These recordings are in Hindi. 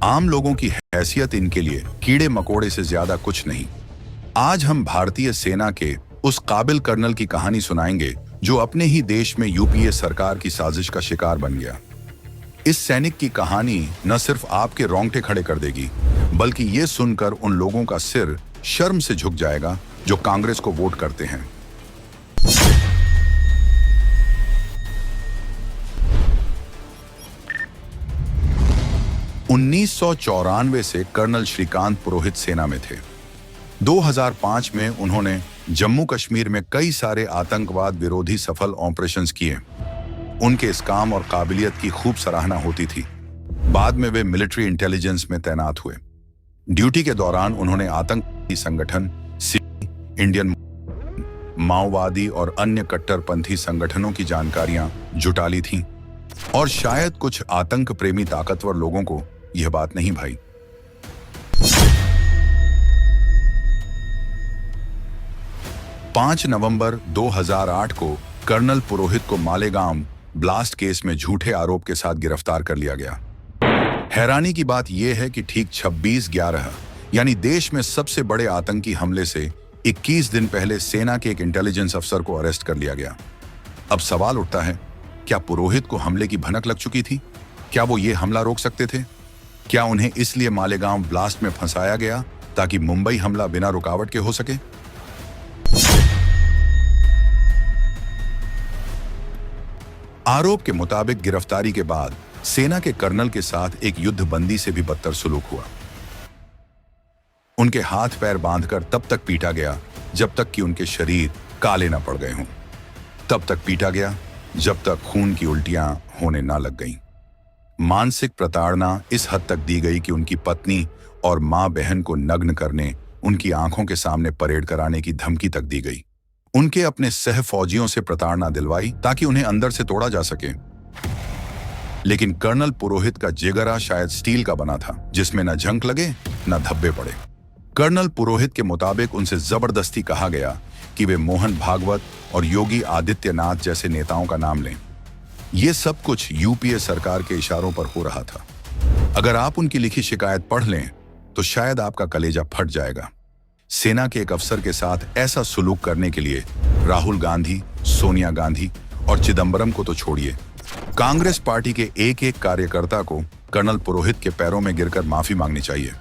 आम लोगों की हैसियत इनके लिए कीड़े मकोड़े से ज्यादा कुछ नहीं। आज हम भारतीय सेना के उस काबिल कर्नल की कहानी सुनाएंगे जो अपने ही देश में यूपीए सरकार की साजिश का शिकार बन गया। इस सैनिक की कहानी न सिर्फ आपके रोंगटे खड़े कर देगी, बल्कि ये सुनकर उन लोगों का सिर शर्म से झुक जाएगा जो कांग्रेस को वोट करते हैं। उन्नीस से कर्नल श्रीकांत पुरोहित सेना में थे। 2005 में उन्होंने जम्मू कश्मीर में कई सारे आतंकवाद विरोधी सफल ऑपरेशंस किए। उनके इस काम और काबिलियत की खूब सराहना होती थी। बाद में वे मिलिट्री इंटेलिजेंस में तैनात हुए। ड्यूटी के दौरान उन्होंने आतंकी संगठन, इंडियन माओवादी और अन्य कट्टरपंथी संगठनों की जानकारियां जुटा ली थीं, और शायद कुछ आतंक प्रेमी ताकतवर लोगों को यह बात नहीं भाई। पांच नवंबर 2008 को कर्नल पुरोहित को मालेगांव ब्लास्ट केस में झूठे आरोप के साथ गिरफ्तार कर लिया गया। हैरानी की बात यह है कि ठीक 26/11 यानी देश में सबसे बड़े आतंकी हमले से 21 दिन पहले सेना के एक इंटेलिजेंस अफसर को अरेस्ट कर लिया गया। अब सवाल उठता है, क्या पुरोहित को हमले की भनक लग चुकी थी? क्या वो ये हमला रोक सकते थे? क्या उन्हें इसलिए मालेगांव ब्लास्ट में फंसाया गया ताकि मुंबई हमला बिना रुकावट के हो सके? आरोप के मुताबिक गिरफ्तारी के बाद सेना के कर्नल के साथ एक युद्धबंदी से भी बदतर सुलूक हुआ। उनके हाथ पैर बांधकर तब तक पीटा गया जब तक कि उनके शरीर काले न पड़ गए हों। तब तक पीटा गया जब तक खून की उल्टियां होने ना लग गईं। मानसिक प्रताड़ना इस हद तक दी गई कि उनकी पत्नी और मां बहन को नग्न करने, उनकी आंखों के सामने परेड कराने की धमकी तक दी गई। उनके अपने सह फौजियों से प्रताड़ना दिलवाई ताकि उन्हें अंदर से तोड़ा जा सके। लेकिन कर्नल पुरोहित का जिगरा शायद स्टील का बना था, जिसमें न झंक लगे न धब्बे पड़े। कर्नल पुरोहित के मुताबिक उनसे जबरदस्ती कहा गया कि वे मोहन भागवत और योगी आदित्यनाथ जैसे नेताओं का नाम लें। यह सब कुछ यूपीए सरकार के इशारों पर हो रहा था। अगर आप उनकी लिखी शिकायत पढ़ लें तो शायद आपका कलेजा फट जाएगा। सेना के एक अफसर के साथ ऐसा सुलूक करने के लिए राहुल गांधी, सोनिया गांधी और चिदंबरम को तो छोड़िए, कांग्रेस पार्टी के एक एक कार्यकर्ता को कर्नल पुरोहित के पैरों में गिरकर माफी मांगनी चाहिए।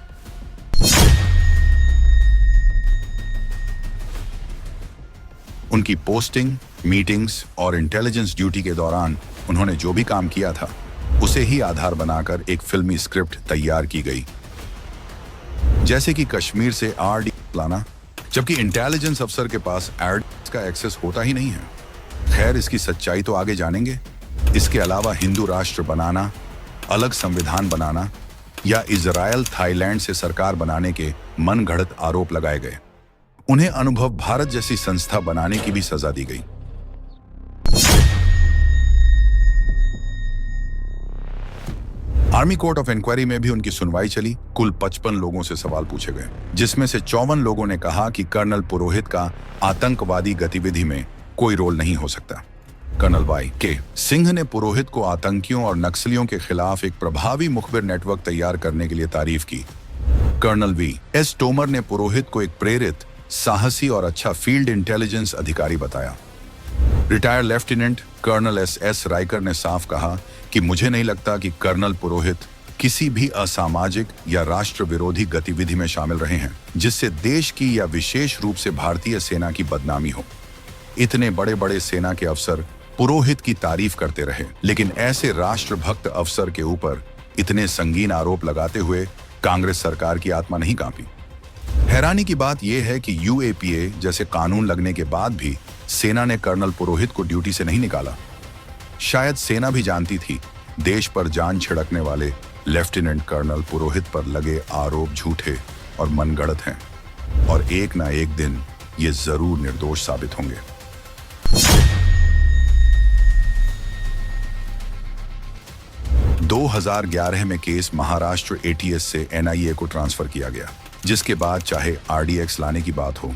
उनकी पोस्टिंग, मीटिंग्स और इंटेलिजेंस ड्यूटी के दौरान उन्होंने जो भी काम किया था, उसे ही आधार बनाकर एक फिल्मी स्क्रिप्ट तैयार की गई, जैसे कि कश्मीर से आरडी लाना, जबकि इंटेलिजेंस अफसर के पास आरडी का एक्सेस होता ही नहीं है। खैर, इसकी सच्चाई तो आगे जानेंगे। इसके अलावा हिंदू राष्ट्र बनाना, अलग संविधान बनाना या इजराइल थाईलैंड से सरकार बनाने के मनगढ़ंत आरोप लगाए गए। उन्हें अनुभव भारत जैसी संस्था बनाने की भी सजा दी गई। आर्मी कोर्ट ऑफ इंक्वायरी में भी उनकी सुनवाई चली। कुल 55 लोगों से सवाल पूछे गए, जिसमें से 54 लोगों ने कहा कि कर्नल पुरोहित का आतंकवादी गतिविधि में कोई रोल नहीं हो सकता। कर्नल वाई.के. सिंह ने पुरोहित को आतंकियों और नक्सलियों के खिलाफ एक प्रभावी मुखबिर नेटवर्क तैयार करने के लिए तारीफ की। Colonel VS. तोमर ने पुरोहित को एक प्रेरित, साहसी और अच्छा फील्ड इंटेलिजेंस अधिकारी बताया। Retired lieutenant colonel S Riker ने साफ कहा कि मुझे नहीं लगता कि कर्नल पुरोहित किसी भी असामाजिक या राष्ट्र विरोधी गतिविधि में शामिल रहे हैं जिससे देश की या विशेष रूप से भारतीय सेना की बदनामी हो। इतने बड़े बड़े सेना के अफसर पुरोहित की तारीफ करते रहे, लेकिन ऐसे राष्ट्रभक्त अफसर के ऊपर इतने संगीन आरोप लगाते हुए कांग्रेस सरकार की आत्मा नहीं कांपी। हैरानी की बात यह है कि यूएपीए जैसे कानून लगने के बाद भी सेना ने कर्नल पुरोहित को ड्यूटी से नहीं निकाला। शायद सेना भी जानती थी देश पर जान छिड़कने वाले लेफ्टिनेंट कर्नल पुरोहित पर लगे आरोप झूठे और मनगढ़ंत हैं, और एक ना एक दिन ये जरूर निर्दोष साबित होंगे। दो 2011 में केस महाराष्ट्र एटीएस से एनआईए को ट्रांसफर किया गया, जिसके बाद चाहे आरडीएक्स लाने की बात हो,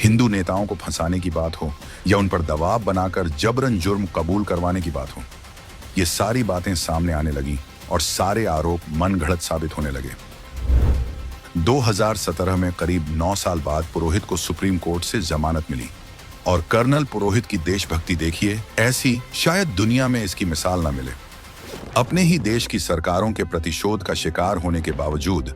हिंदू नेताओं को फंसाने की बात हो या उन पर दबाव बनाकर जबरन जुर्म कबूल करवाने की बात हो, ये सारी बातें सामने आने लगी और सारे आरोप मनगढ़ंत साबित होने लगे। 2017 में करीब 9 साल बाद पुरोहित को सुप्रीम कोर्ट से जमानत मिली और कर्नल पुरोहित की देशभक्ति देखिए, ऐसी शायद दुनिया में इसकी मिसाल ना मिले। अपने ही देश की सरकारों के प्रतिशोध का शिकार होने के बावजूद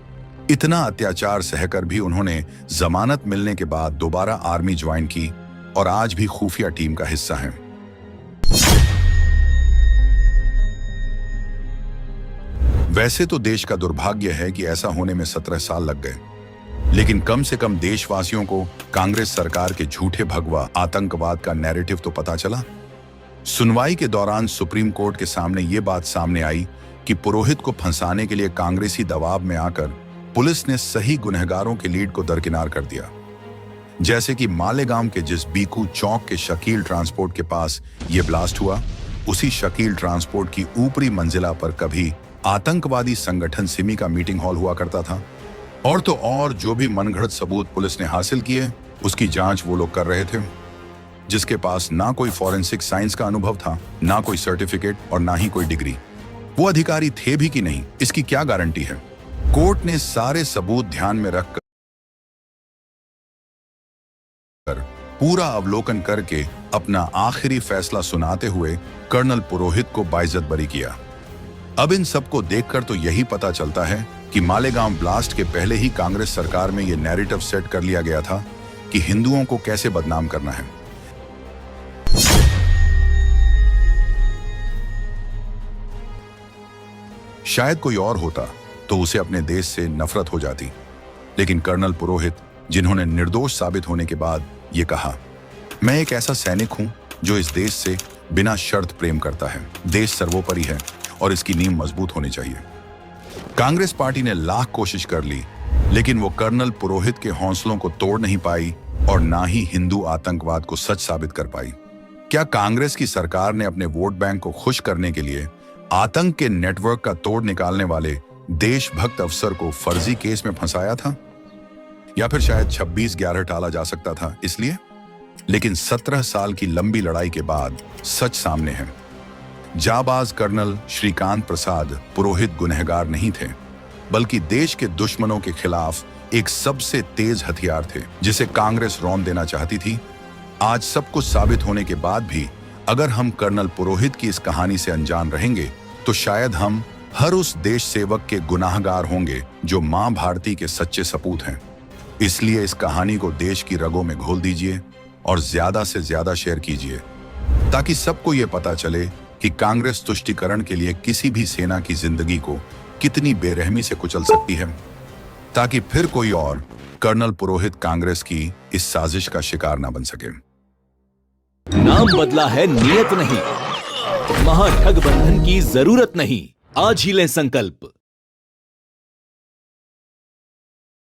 इतना अत्याचार सहकर भी उन्होंने जमानत मिलने के बाद दोबारा आर्मी ज्वाइन की और आज भी खुफिया टीम का हिस्सा हैं। वैसे तो देश का दुर्भाग्य है कि ऐसा होने में 17 साल लग गए, लेकिन कम से कम देशवासियों को कांग्रेस सरकार के झूठे भगवा आतंकवाद का नैरेटिव तो पता चला। सुनवाई के दौरान सुप्रीम कोर्ट के सामने ये बात सामने आई कि पुरोहित को फंसाने के लिए कांग्रेसी दबाव में आकर पुलिस ने सही गुनहगारों के लीड को दरकिनार कर दिया। जैसे कि मालेगांव के जिस बीकू चौक के शकील ट्रांसपोर्ट के पास ये ब्लास्ट हुआ, उसी शकील ट्रांसपोर्ट की ऊपरी मंजिला पर कभी आतंकवादी संगठन सिमी का मीटिंग हॉल हुआ करता था। और तो और जो भी मनगढ़ंत सबूत पुलिस ने हासिल किए, उसकी जांच वो लोग कर रहे थे जिसके पास ना कोई फॉरेंसिक साइंस का अनुभव था, ना कोई सर्टिफिकेट और ना ही कोई डिग्री। वो अधिकारी थे भी कि नहीं, इसकी क्या गारंटी है। कोर्ट ने सारे सबूत ध्यान में रखकर पूरा अवलोकन करके अपना आखिरी फैसला सुनाते हुए कर्नल पुरोहित को बाइज्जत बरी किया। अब इन सबको देखकर तो यही पता चलता है कि मालेगांव ब्लास्ट के पहले ही कांग्रेस सरकार में यह नैरेटिव सेट कर लिया गया था कि हिंदुओं को कैसे बदनाम करना है। शायद कोई और होता तो उसे अपने देश से नफरत हो जाती, लेकिन कर्नल पुरोहित, जिन्होंने निर्दोष साबित होने के बाद ये कहा, मैं एक ऐसा सैनिक हूं जो इस देश से बिना शर्त प्रेम करता है। देश सर्वोपरि है और इसकी नींव मजबूत होनी चाहिए। कांग्रेस पार्टी ने लाख कोशिश कर ली, लेकिन वो कर्नल पुरोहित के हौसलों को तोड़ नहीं पाई और ना ही हिंदू आतंकवाद को सच साबित कर पाई। क्या कांग्रेस की सरकार ने अपने वोट बैंक को खुश करने के लिए आतंक के नेटवर्क का तोड़ निकालने वाले देशभक्त अफसर को फर्जी केस में फंसाया था? या फिर शायद 26/11 टाला जा सकता था इसलिए? लेकिन 17 साल की लंबी लड़ाई के बाद सच सामने है। जाबाज कर्नल श्रीकांत प्रसाद पुरोहित गुनहगार नहीं थे, बल्कि देश के दुश्मनों के खिलाफ एक सबसे तेज हथियार थे जिसे कांग्रेस रौंद देना चाहती थी। आज सब कुछ साबित होने के बाद भी अगर हम कर्नल पुरोहित की इस कहानी से अनजान रहेंगे तो शायद हम हर उस देश सेवक के गुनाहगार होंगे जो मां भारती के सच्चे सपूत हैं। इसलिए इस कहानी को देश की रगों में घोल दीजिए और ज्यादा से ज्यादा शेयर कीजिए, ताकि सबको ये पता चले कि कांग्रेस तुष्टीकरण के लिए किसी भी सेना की जिंदगी को कितनी बेरहमी से कुचल सकती है, ताकि फिर कोई और कर्नल पुरोहित कांग्रेस की इस साजिश का शिकार ना बन सके। नाम बदला है, नियत नहीं। महाठगबंधन की जरूरत नहीं। आज ही लें संकल्प।